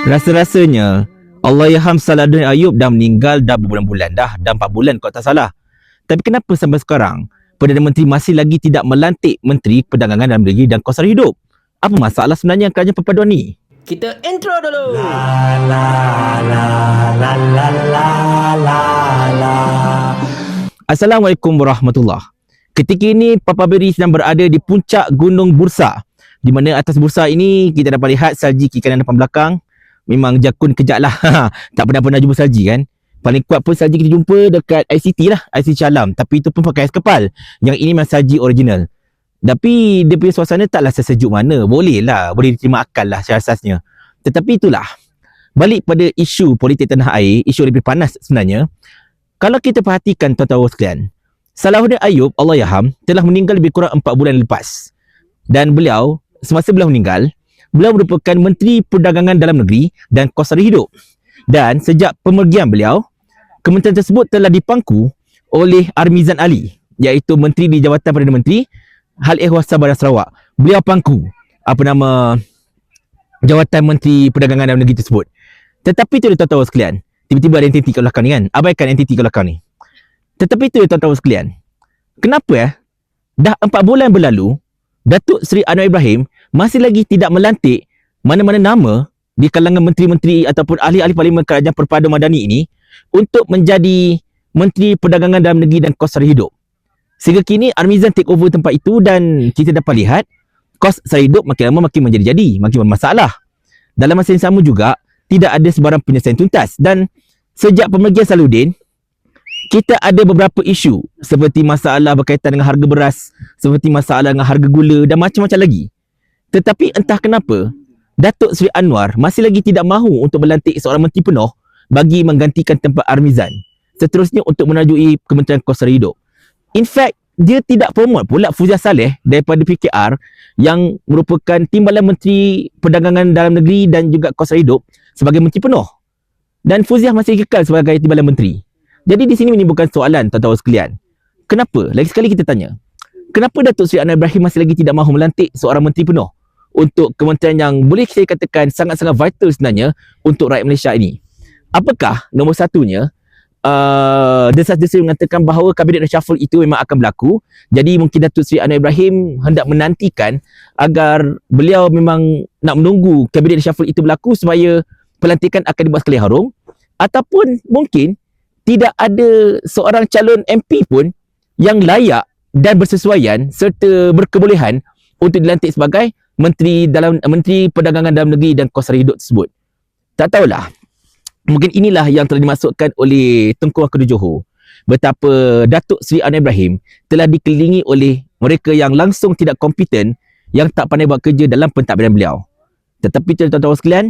Rasa-rasanya Allahyarham Salahuddin Ayub dah meninggal dah berbulan-bulan dah 4 bulan kalau tak salah. Tapi kenapa sampai sekarang Perdana Menteri masih lagi tidak melantik Menteri Perdagangan Dalam Negeri dan Kos Sara Hidup? Apa masalah sebenarnya kerajaan perpaduan ni? Kita intro dulu. Assalamualaikum warahmatullahi. Ketika ini Papa Beri sedang berada di puncak Gunung Bursa, di mana atas bursa ini kita dapat lihat salji kiri kanan depan belakang. Memang jakun kejap lah. Tak pernah jumpa salji kan. Paling kuat pun salji kita jumpa dekat ICT lah, ICT Calam. Tapi itu pun pakai ais kepal. Yang ini memang salji original. Tapi dia punya suasana taklah sesejuk mana. Boleh diterima akal lah secara asasnya. Tetapi itulah, balik pada isu politik tanah air, isu lebih panas sebenarnya. Kalau kita perhatikan tuan-tuan sekalian, Salahuddin Ayub, Allahyarham, telah meninggal lebih kurang 4 bulan lepas. Dan beliau, semasa beliau meninggal, beliau merupakan Menteri Perdagangan Dalam Negeri dan Kos Sara Hidup. Dan sejak pemergian beliau, kementerian tersebut telah dipangku oleh Armizan Ali, iaitu Menteri di Jabatan Perdana Menteri Hal Ehwal Sabah dan Sarawak. Beliau pangku Jawatan Menteri Perdagangan Dalam Negeri tersebut. Tetapi itu tuan-tuan sekalian, tiba-tiba ada entiti kat belakang ni kan. Abaikan entiti kat belakang ni. Tetapi itu tuan-tuan sekalian, kenapa dah 4 bulan berlalu, Datuk Seri Anwar Ibrahim masih lagi tidak melantik mana-mana nama di kalangan menteri-menteri ataupun ahli-ahli Parlimen Kerajaan Perpaduan Madani ini untuk menjadi Menteri Perdagangan Dalam Negeri dan Kos Sara Hidup. Sehingga kini Armizan take over tempat itu dan kita dapat lihat kos sara hidup makin lama makin menjadi-jadi, makin bermasalah. Dalam masa yang sama juga, tidak ada sebarang penyelesaian tuntas. Dan sejak pemergian Salahuddin, kita ada beberapa isu seperti masalah berkaitan dengan harga beras, seperti masalah dengan harga gula dan macam-macam lagi. Tetapi entah kenapa, Datuk Seri Anwar masih lagi tidak mahu untuk melantik seorang menteri penuh bagi menggantikan tempat Armizan. Seterusnya untuk menajui Kementerian Kos Sara Hidup. In fact, dia tidak promote pula Fuziah Saleh daripada PKR yang merupakan Timbalan Menteri Perdagangan Dalam Negeri dan juga Kos Sara Hidup sebagai menteri penuh. Dan Fuziah masih kekal sebagai Timbalan Menteri. Jadi di sini menimbulkan soalan tuan-tuan sekalian. Kenapa? Lagi sekali kita tanya. Kenapa Datuk Seri Anwar Ibrahim masih lagi tidak mahu melantik seorang menteri penuh untuk kementerian yang boleh saya katakan sangat-sangat vital sebenarnya untuk rakyat Malaysia ini? Apakah nombor satunya, desas-desus mengatakan bahawa kabinet reshuffle itu memang akan berlaku. Jadi mungkin Datuk Seri Anwar Ibrahim hendak menantikan agar beliau memang nak menunggu kabinet reshuffle itu berlaku supaya pelantikan akan dibuat sekali harung. Ataupun mungkin tidak ada seorang calon MP pun yang layak dan bersesuaian serta berkebolehan untuk dilantik sebagai Menteri Perdagangan Dalam Negeri dan Kos Sara Hidup tersebut. Tak tahulah. Mungkin inilah yang telah dimasukkan oleh Tengku Wahkedu Johor. Betapa Datuk Seri Anwar Ibrahim telah dikelilingi oleh mereka yang langsung tidak kompeten, yang tak pandai buat kerja dalam pentadbiran beliau. Tetapi tuan-tuan sekalian,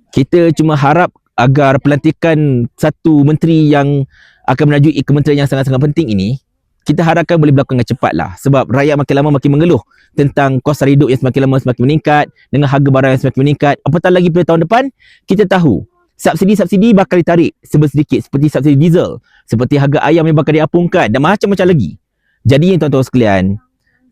kita cuma harap agar pelantikan satu menteri yang akan menajui kementerian yang sangat-sangat penting ini, kita harapkan boleh berlaku dengan cepat lah. Sebab rakyat makin lama makin mengeluh tentang kos sara hidup yang semakin lama semakin meningkat, dengan harga barang yang semakin meningkat. Apatah lagi pada tahun depan, kita tahu subsidi bakal ditarik sedikit seperti subsidi diesel, seperti harga ayam yang bakal diapungkan dan macam-macam lagi. Jadi tuan-tuan sekalian,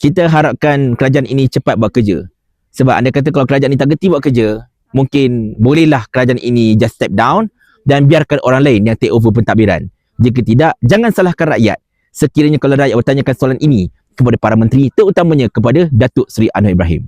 kita harapkan kerajaan ini cepat buat kerja. Sebab anda kata kalau kerajaan ini tak gerti buat kerja, mungkin bolehlah kerajaan ini just step down dan biarkan orang lain yang take over pentadbiran. Jika tidak, jangan salahkan rakyat. Sekiranya kalau rakyat bertanyakan soalan ini kepada para menteri, terutamanya kepada Datuk Seri Anwar Ibrahim.